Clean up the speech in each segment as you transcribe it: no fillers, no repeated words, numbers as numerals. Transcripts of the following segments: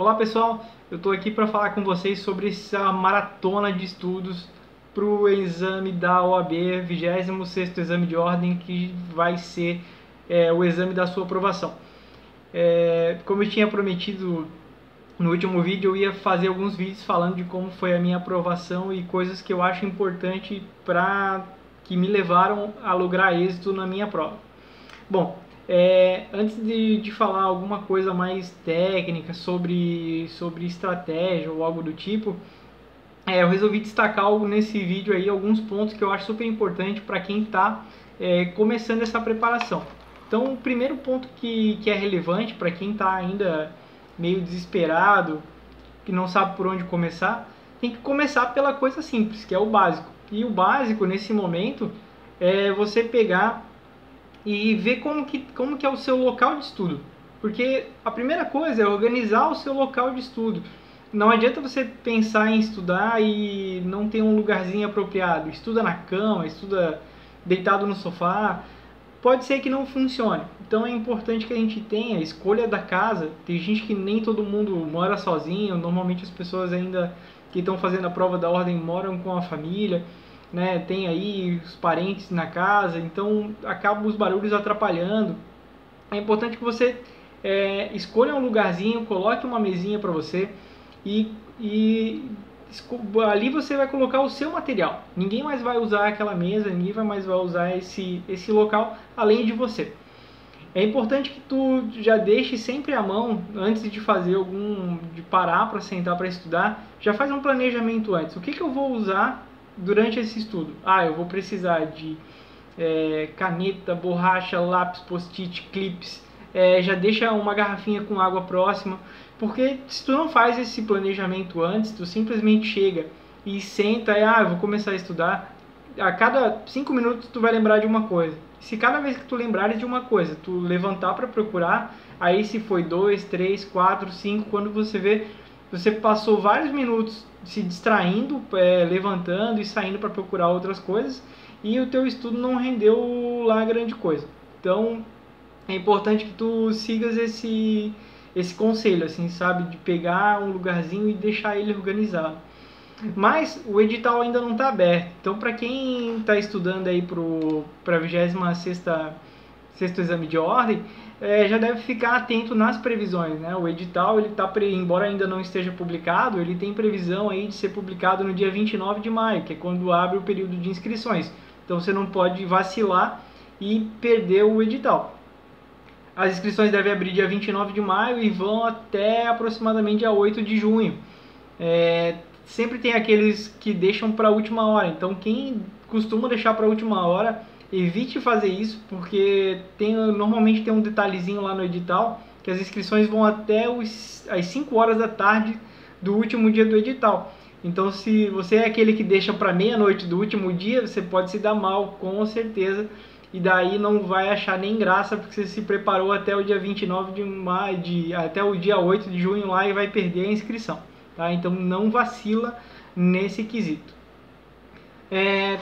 Olá pessoal, eu estou aqui para falar com vocês sobre essa maratona de estudos para o exame da OAB, 26º exame de ordem, que vai ser o exame da sua aprovação. Como eu tinha prometido no último vídeo, eu ia fazer alguns vídeos falando de como foi a minha aprovação e coisas que eu acho importante que me levaram a lograr êxito na minha prova. Bom, antes de falar alguma coisa mais técnica sobre estratégia ou algo do tipo, eu resolvi destacar nesse vídeo aí alguns pontos que eu acho super importante para quem está começando essa preparação. Então, o primeiro ponto que é relevante para quem está ainda meio desesperado, que não sabe por onde começar, tem que começar pela coisa simples, que é o básico. E o básico, nesse momento, é você pegar e ver como que é o seu local de estudo. Porque a primeira coisa é organizar o seu local de estudo. Não adianta você pensar em estudar e não ter um lugarzinho apropriado. Estuda na cama, estuda deitado no sofá. Pode ser que não funcione. Então é importante que a gente tenha a escolha da casa. Tem gente que nem todo mundo mora sozinho. Normalmente as pessoas ainda que estão fazendo a prova da ordem moram com a família, né? Tem aí os parentes na casa, então acabam os barulhos atrapalhando. É importante que você escolha um lugarzinho, coloque uma mesinha para você e ali você vai colocar o seu material. Ninguém mais vai usar aquela mesa, ninguém mais vai usar esse local além de você. É importante que tu já deixe sempre à mão, antes de fazer de parar para sentar para estudar, já faz um planejamento antes. O que eu vou usar durante esse estudo? Eu vou precisar de caneta, borracha, lápis, post-it, clips. Já deixa uma garrafinha com água próxima, porque se tu não faz esse planejamento antes, tu simplesmente chega e senta eu vou começar a estudar. A cada 5 minutos tu vai lembrar de uma coisa. Se cada vez que tu lembrares de uma coisa, tu levantar para procurar, aí se foi 2, 3, 4, 5, quando você vê, você passou vários minutos se distraindo, levantando e saindo para procurar outras coisas, e o teu estudo não rendeu lá grande coisa. Então é importante que tu sigas esse conselho, assim, sabe, de pegar um lugarzinho e deixar ele organizado. Mas o edital ainda não está aberto, então para quem está estudando aí para a 26º exame de ordem, já deve ficar atento nas previsões, né? O edital, embora ainda não esteja publicado, ele tem previsão aí de ser publicado no dia 29 de maio, que é quando abre o período de inscrições. Então você não pode vacilar e perder o edital. As inscrições devem abrir dia 29 de maio e vão até aproximadamente dia 8 de junho. Sempre tem aqueles que deixam para a última hora, então quem costuma deixar para a última hora, evite fazer isso, porque normalmente tem um detalhezinho lá no edital, que as inscrições vão até as 5 horas da tarde do último dia do edital. Então se você é aquele que deixa para meia-noite do último dia, você pode se dar mal, com certeza, e daí não vai achar nem graça, porque você se preparou até o dia 29 de maio, até o dia 8 de junho lá e vai perder a inscrição. Tá? Então não vacila nesse quesito. É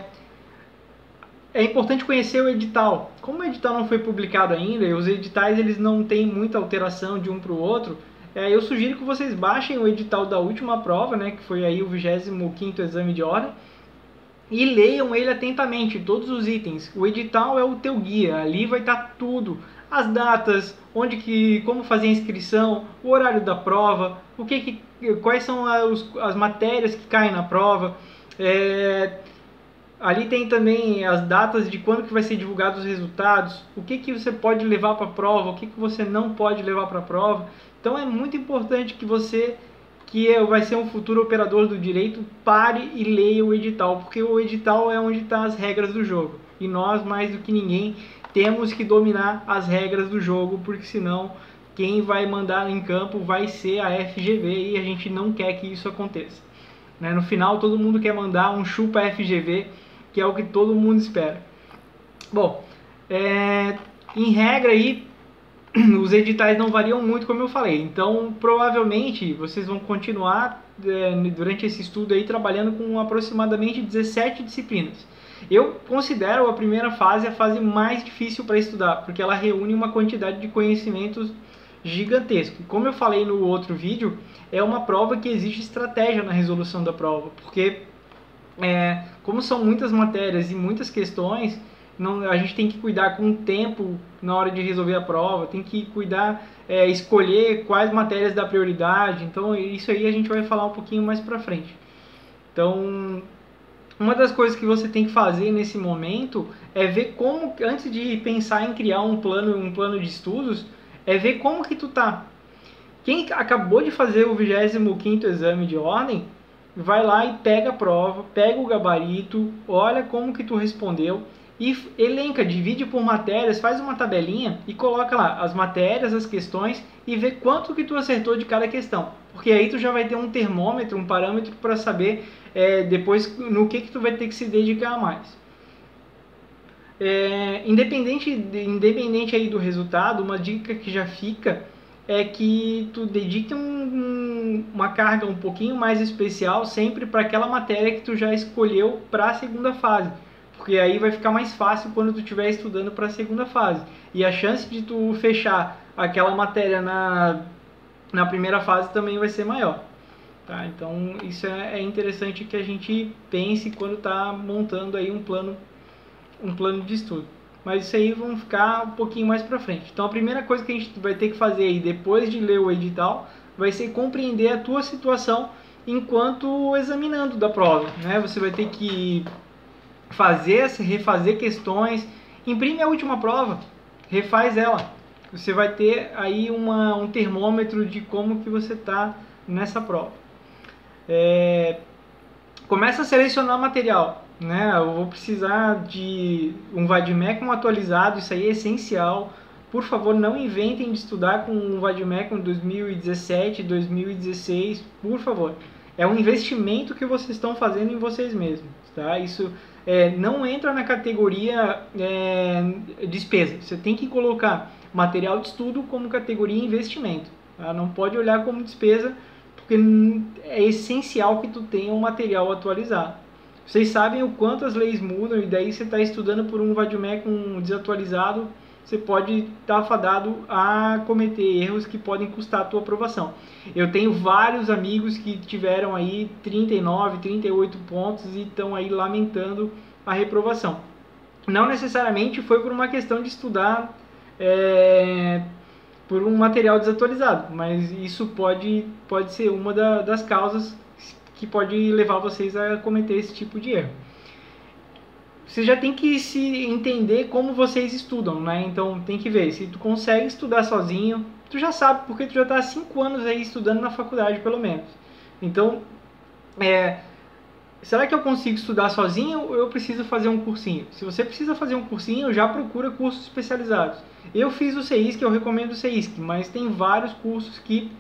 importante conhecer o edital. Como o edital não foi publicado ainda, e os editais eles não têm muita alteração de um para o outro, eu sugiro que vocês baixem o edital da última prova, né, que foi aí o 25º exame de ordem, e leiam ele atentamente, todos os itens. O edital é o teu guia, ali vai estar tudo. As datas, como fazer a inscrição, o horário da prova, quais são as matérias que caem na prova. Ali tem também as datas de quando que vai ser divulgados os resultados, o que você pode levar para a prova, o que você não pode levar para a prova. Então é muito importante que você, vai ser um futuro operador do direito, pare e leia o edital, porque o edital é onde estão as regras do jogo. E nós, mais do que ninguém, temos que dominar as regras do jogo, porque senão quem vai mandar em campo vai ser a FGV e a gente não quer que isso aconteça. No final, todo mundo quer mandar um chupa FGV, que é o que todo mundo espera. Bom, em regra aí, os editais não variam muito, como eu falei. Então, provavelmente, vocês vão continuar durante esse estudo aí trabalhando com aproximadamente 17 disciplinas. Eu considero a primeira fase a fase mais difícil para estudar, porque ela reúne uma quantidade de conhecimentos gigantesco. E como eu falei no outro vídeo, é uma prova que exige estratégia na resolução da prova, porque como são muitas matérias e muitas questões, a gente tem que cuidar com o tempo na hora de resolver a prova, tem que cuidar, escolher quais matérias dá prioridade. Então isso aí a gente vai falar um pouquinho mais pra frente. Então, uma das coisas que você tem que fazer nesse momento é ver como, antes de pensar em criar um plano de estudos, é ver como que tu tá. Quem acabou de fazer o 25º exame de ordem, vai lá e pega a prova, pega o gabarito, olha como que tu respondeu e elenca, divide por matérias, faz uma tabelinha e coloca lá as matérias, as questões e vê quanto que tu acertou de cada questão. Porque aí tu já vai ter um termômetro, um parâmetro para saber depois no que tu vai ter que se dedicar mais. Independente aí do resultado, uma dica que já fica é que tu dedique uma carga um pouquinho mais especial sempre para aquela matéria que tu já escolheu para a segunda fase, porque aí vai ficar mais fácil quando tu estiver estudando para a segunda fase, e a chance de tu fechar aquela matéria na primeira fase também vai ser maior. Tá? Então isso é interessante que a gente pense quando está montando aí um plano de estudo. Mas isso aí vamos ficar um pouquinho mais para frente. Então a primeira coisa que a gente vai ter que fazer aí, depois de ler o edital, vai ser compreender a tua situação enquanto examinando da prova, né? Você vai ter que refazer questões, imprime a última prova, refaz ela. Você vai ter aí um termômetro de como que você está nessa prova. Começa a selecionar material, né? Eu vou precisar de um Vademecum atualizado, isso aí é essencial. Por favor, não inventem de estudar com um Vademecum 2017, 2016, por favor. É um investimento que vocês estão fazendo em vocês mesmos, tá? Isso não entra na categoria despesa. Você tem que colocar material de estudo como categoria investimento, tá? Não pode olhar como despesa, porque é essencial que tu tenha um material atualizado. Vocês sabem o quanto as leis mudam, e daí você está estudando por um Vademecum desatualizado, você pode estar fadado a cometer erros que podem custar a tua aprovação. Eu tenho vários amigos que tiveram aí 39, 38 pontos e estão aí lamentando a reprovação. Não necessariamente foi por uma questão de estudar por um material desatualizado, mas isso pode ser uma das causas que pode levar vocês a cometer esse tipo de erro. Você já tem que se entender como vocês estudam, né? Então tem que ver se tu consegue estudar sozinho. Tu já sabe, porque tu já está há 5 anos aí estudando na faculdade, pelo menos. Então, será que eu consigo estudar sozinho ou eu preciso fazer um cursinho? Se você precisa fazer um cursinho, já procura cursos especializados. Eu fiz o CEISC, eu recomendo o CEISC, mas tem vários cursos que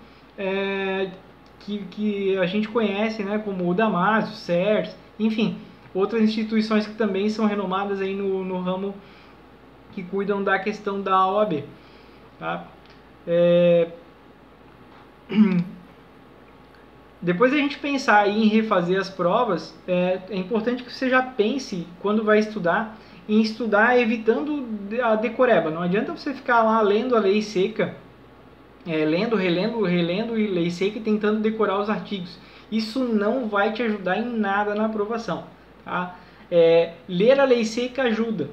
a gente conhece, né, como o Damásio, o CERS, enfim, outras instituições que também são renomadas aí no ramo que cuidam da questão da OAB. Tá? Depois a gente pensar em refazer as provas, é importante que você já pense, quando vai estudar, em estudar evitando a decoreba. Não adianta você ficar lá lendo a lei seca, lendo, relendo e lei seca e tentando decorar os artigos. Isso não vai te ajudar em nada na aprovação. Tá? Ler a lei seca ajuda.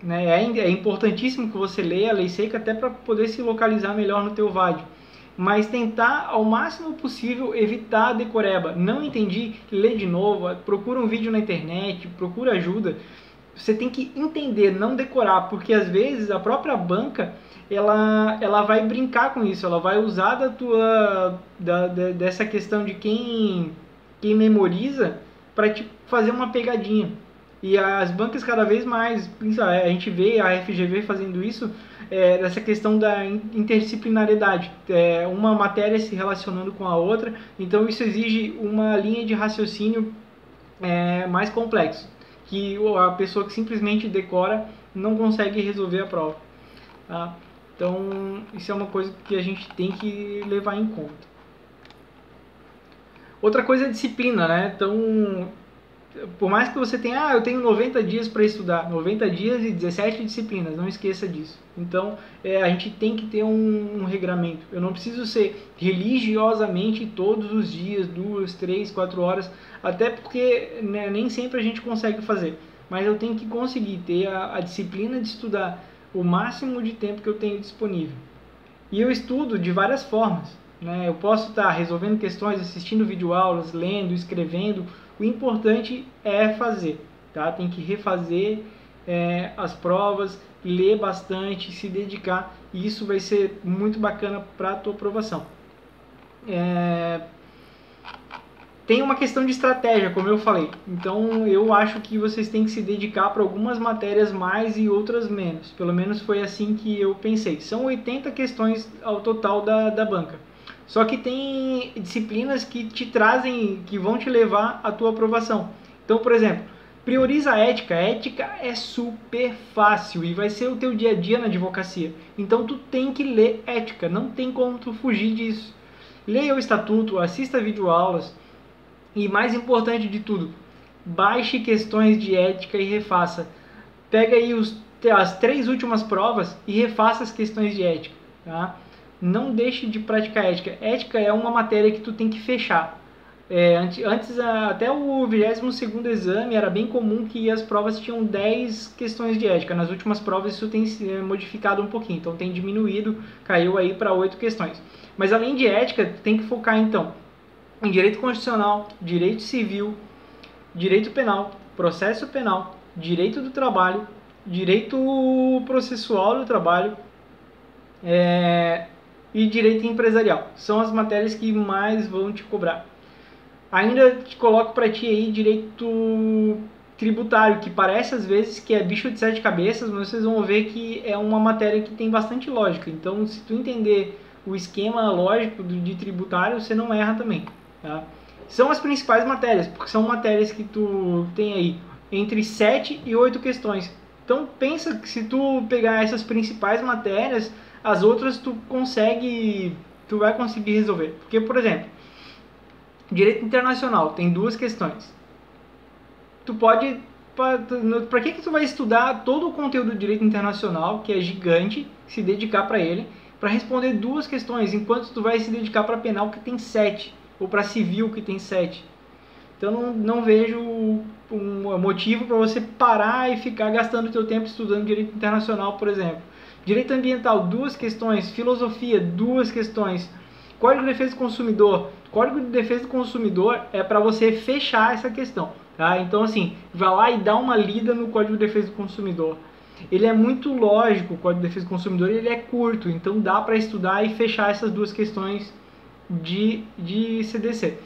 Né? É importantíssimo que você leia a lei seca até para poder se localizar melhor no teu VAD. Mas tentar ao máximo possível evitar a decoreba. Não entendi, lê de novo, procura um vídeo na internet, procura ajuda. Você tem que entender, não decorar, porque às vezes a própria banca ela vai brincar com isso, ela vai usar dessa questão de quem memoriza para te fazer uma pegadinha. E as bancas cada vez mais, a gente vê a FGV fazendo isso, dessa questão da interdisciplinariedade, uma matéria se relacionando com a outra, então isso exige uma linha de raciocínio mais complexo, que a pessoa que simplesmente decora não consegue resolver a prova. Tá? Então isso é uma coisa que a gente tem que levar em conta. Outra coisa é a disciplina, né? Então por mais que você tenha, eu tenho 90 dias para estudar, 90 dias e 17 disciplinas, não esqueça disso. Então, a gente tem que ter um regramento. Eu não preciso ser religiosamente todos os dias, 2, 3, 4 horas, até porque, né, nem sempre a gente consegue fazer. Mas eu tenho que conseguir ter a disciplina de estudar o máximo de tempo que eu tenho disponível. E eu estudo de várias formas, né? Eu posso estar resolvendo questões, assistindo videoaulas, lendo, escrevendo. O importante é fazer, tá? Tem que refazer as provas, ler bastante, se dedicar. E isso vai ser muito bacana para a tua aprovação. Tem uma questão de estratégia, como eu falei. Então, eu acho que vocês têm que se dedicar para algumas matérias mais e outras menos. Pelo menos foi assim que eu pensei. São 80 questões ao total da banca. Só que tem disciplinas que te trazem, que vão te levar à tua aprovação. Então, por exemplo, prioriza a ética. A ética é super fácil e vai ser o teu dia a dia na advocacia. Então, tu tem que ler ética. Não tem como tu fugir disso. Leia o estatuto, assista videoaulas. E mais importante de tudo, baixe questões de ética e refaça. Pega aí as 3 últimas provas e refaça as questões de ética. Tá? Não deixe de praticar ética. Ética é uma matéria que tu tem que fechar. Antes, até o 22º exame, era bem comum que as provas tinham 10 questões de ética. Nas últimas provas isso tem se modificado um pouquinho, então tem diminuído, caiu aí para 8 questões. Mas além de ética, tu tem que focar então em direito constitucional, direito civil, direito penal, processo penal, direito do trabalho, direito processual do trabalho e direito empresarial. São as matérias que mais vão te cobrar. Ainda te coloco para ti aí direito tributário, que parece às vezes que é bicho de 7 cabeças, mas vocês vão ver que é uma matéria que tem bastante lógica. Então, se tu entender o esquema lógico de tributário, você não erra também. Tá? São as principais matérias, porque são matérias que tu tem aí entre 7 e 8 questões. Então pensa que se tu pegar essas principais matérias, as outras tu vai conseguir resolver. Porque, por exemplo, direito internacional tem 2 questões. Tu pode, para que tu vai estudar todo o conteúdo do direito internacional, que é gigante, se dedicar para ele, para responder 2 questões, enquanto tu vai se dedicar para penal, que tem 7. Ou para civil, que tem 7. Então não vejo um motivo para você parar e ficar gastando o teu tempo estudando direito internacional, por exemplo. Direito ambiental, 2 questões. Filosofia, 2 questões. Código de Defesa do Consumidor. Código de Defesa do Consumidor é para você fechar essa questão. Tá? Então, assim, vai lá e dá uma lida no Código de Defesa do Consumidor. Ele é muito lógico, o Código de Defesa do Consumidor, ele é curto. Então dá para estudar e fechar essas 2 questões de CDC.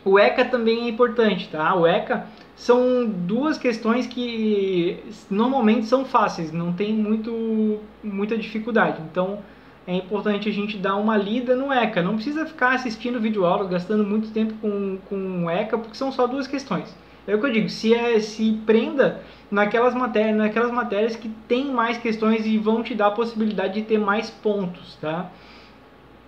O ECA também é importante, tá? O ECA são 2 questões que normalmente são fáceis, não tem muita dificuldade. Então é importante a gente dar uma lida no ECA. Não precisa ficar assistindo videoaulas, gastando muito tempo com o ECA, porque são só 2 questões. É o que eu digo, se prenda naquelas matérias que tem mais questões e vão te dar a possibilidade de ter mais pontos, tá?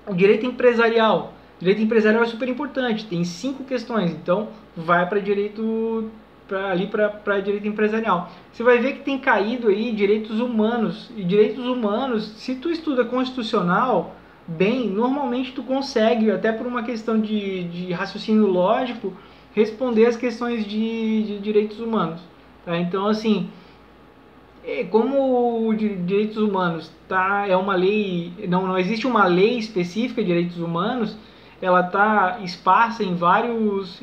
O direito empresarial. Direito empresarial é super importante, tem 5 questões, então vai para direito para direito empresarial. Você vai ver que tem caído aí direitos humanos. E direitos humanos, se tu estuda constitucional bem, normalmente tu consegue, até por uma questão de raciocínio lógico, responder as questões de direitos humanos. Tá? Então, assim, como o direitos humanos é uma lei, não existe uma lei específica de direitos humanos, ela está esparsa em vários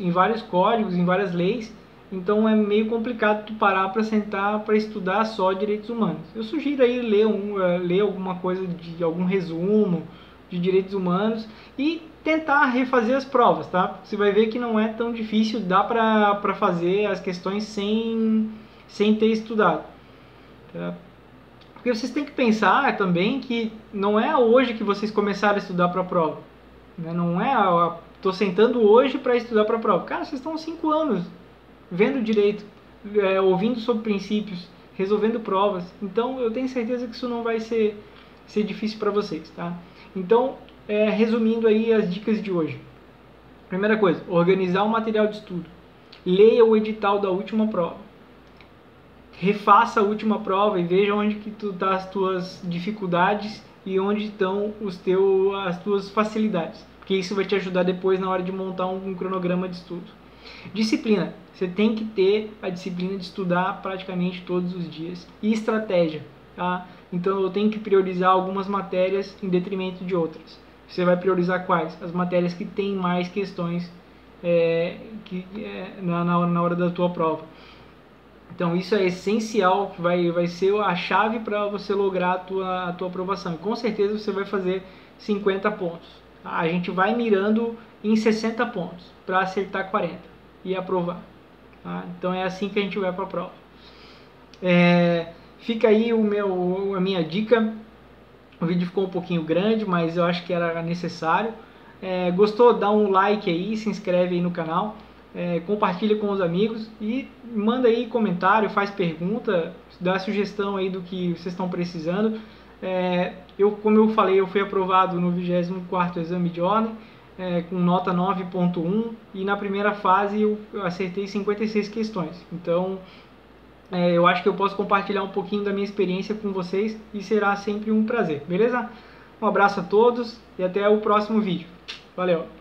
códigos, em várias leis, então é meio complicado tu parar para sentar para estudar só direitos humanos. Eu sugiro aí ler alguma coisa de algum resumo de direitos humanos e tentar refazer as provas, tá? Você vai ver que não é tão difícil, dá para fazer as questões sem ter estudado. Tá? Porque vocês têm que pensar também que não é hoje que vocês começaram a estudar para a prova. Não é, estou sentando hoje para estudar para a prova. Cara, vocês estão há 5 anos vendo direito, ouvindo sobre princípios, resolvendo provas. Então, eu tenho certeza que isso não vai ser difícil para vocês, tá? Então, resumindo aí as dicas de hoje. Primeira coisa, organizar o material de estudo. leia o edital da última prova. Refaça a última prova e veja onde que tu tá as tuas dificuldades e onde estão as tuas facilidades, porque isso vai te ajudar depois na hora de montar um cronograma de estudo. Disciplina, você tem que ter a disciplina de estudar praticamente todos os dias. E estratégia, tá? Então eu tenho que priorizar algumas matérias em detrimento de outras. Você vai priorizar quais? As matérias que têm mais questões na hora da tua prova. Então isso é essencial, vai ser a chave para você lograr a tua aprovação. E com certeza você vai fazer 50 pontos. A gente vai mirando em 60 pontos para acertar 40 e aprovar. Tá? Então é assim que a gente vai para a prova. Fica aí a minha dica. O vídeo ficou um pouquinho grande, mas eu acho que era necessário. Gostou? Dá um like aí, se inscreve aí no canal. Compartilha com os amigos e manda aí comentário, faz pergunta, dá sugestão aí do que vocês estão precisando. Como eu falei, eu fui aprovado no 24º exame de ordem, com nota 9.1 e na primeira fase eu acertei 56 questões. Então eu acho que eu posso compartilhar um pouquinho da minha experiência com vocês e será sempre um prazer, beleza? Um abraço a todos e até o próximo vídeo. Valeu!